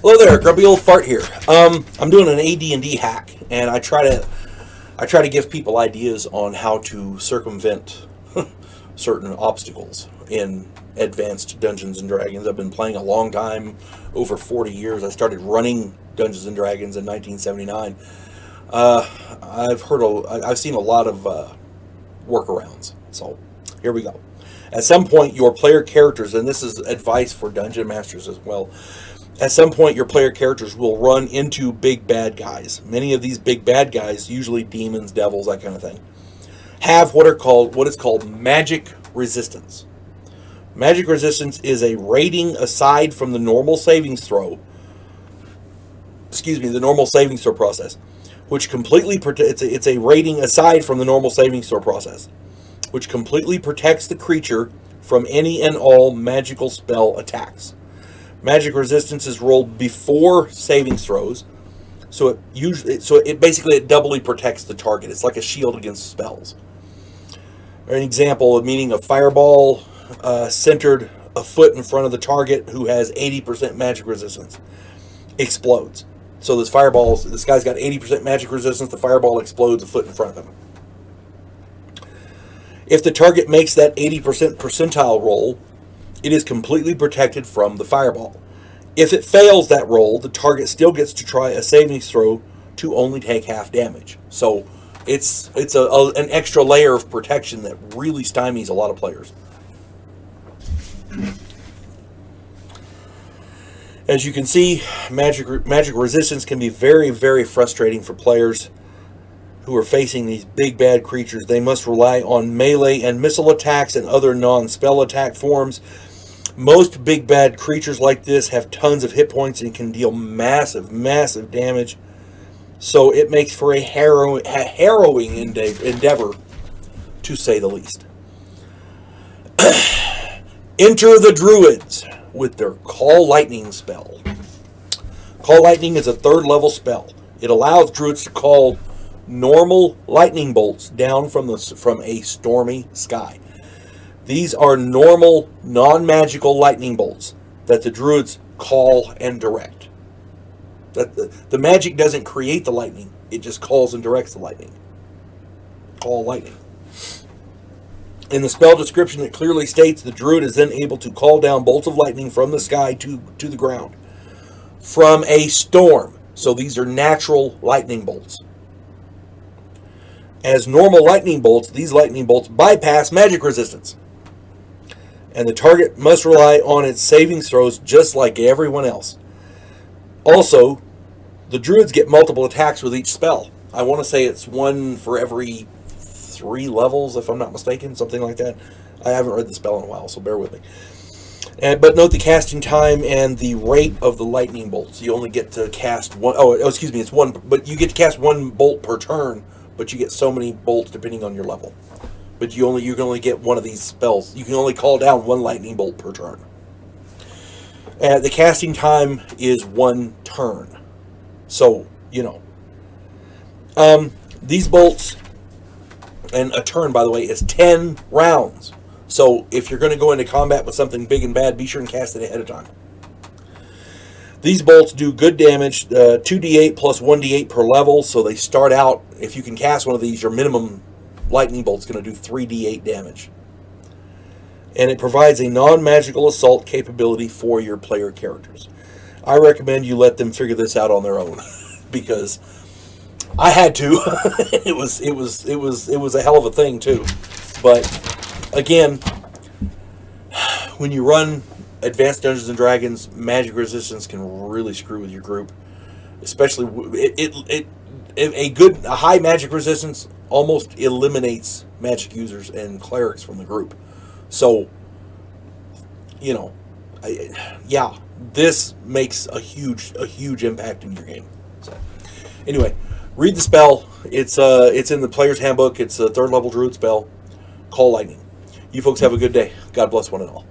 Hello there, grumpy old fart here. I'm doing an AD&D hack, and I try to give people ideas on how to circumvent certain obstacles in advanced Dungeons and Dragons. I've been playing a long time, over 40 years. I started running Dungeons and Dragons in 1979. I've seen a lot of workarounds. So here we go. At some point, your player characters, and this is advice for dungeon masters as well. At some point, your player characters will run into big bad guys. Many of these big bad guys, usually demons, devils, that kind of thing, have what is called magic resistance. Magic resistance is a rating aside from the normal savings throw. The normal savings throw process, which completely it's a rating aside from the normal savings throw process, which completely protects the creature from any and all magical spell attacks. Magic resistance is rolled before savings throws, so it basically doubly protects the target. It's like a shield against spells. An example, meaning a fireball centered a foot in front of the target who has 80% magic resistance explodes. So this guy's got 80% magic resistance. The fireball explodes a foot in front of him. If the target makes that 80% percentile roll, it is completely protected from the fireball. If it fails that roll, the target still gets to try a savings throw to only take half damage. So it's an extra layer of protection that really stymies a lot of players. As you can see, magic resistance can be very, very frustrating for players who are facing these big bad creatures. They must rely on melee and missile attacks and other non-spell attack forms. Most big bad creatures like this have tons of hit points and can deal massive, massive damage. So it makes for a harrowing endeavor, to say the least. Enter the Druids with their Call Lightning spell. Call Lightning is a 3rd level spell. It allows Druids to call normal lightning bolts down from a stormy sky. These are normal, non-magical lightning bolts that the Druids call and direct. The magic doesn't create the lightning, it just calls and directs the lightning. Call lightning. In the spell description, it clearly states the Druid is then able to call down bolts of lightning from the sky to the ground from a storm. So these are natural lightning bolts. As normal lightning bolts, these lightning bolts bypass magic resistance, and the target must rely on its savings throws just like everyone else. Also, the Druids get multiple attacks with each spell. I want to say it's one for every 3 levels, if I'm not mistaken, something like that. I haven't read the spell in a while, so bear with me. But note the casting time and the rate of the lightning bolts. You only get to cast one. It's one, but you get to cast 1 bolt per turn, but you get so many bolts depending on your level. But you can only get one of these spells. You can only call down 1 lightning bolt per turn. The casting time is 1 turn. So, these bolts, and a turn, by the way, is 10 rounds. So if you're going to go into combat with something big and bad, be sure and cast it ahead of time. These bolts do good damage, 2d8 plus 1d8 per level. So they start out, if you can cast one of these, your minimum lightning bolt is going to do 3d8 damage. And it provides a non-magical assault capability for your player characters. I recommend you let them figure this out on their own because I had to. It was a hell of a thing too. But again, when you run Advanced Dungeons and Dragons, magic resistance can really screw with your group. Especially a high magic resistance almost eliminates magic users and clerics from the group. So, this makes a huge impact in your game. So, anyway, read the spell. It's in the player's handbook. It's a 3rd level Druid spell. Call Lightning. You folks have a good day. God bless one and all.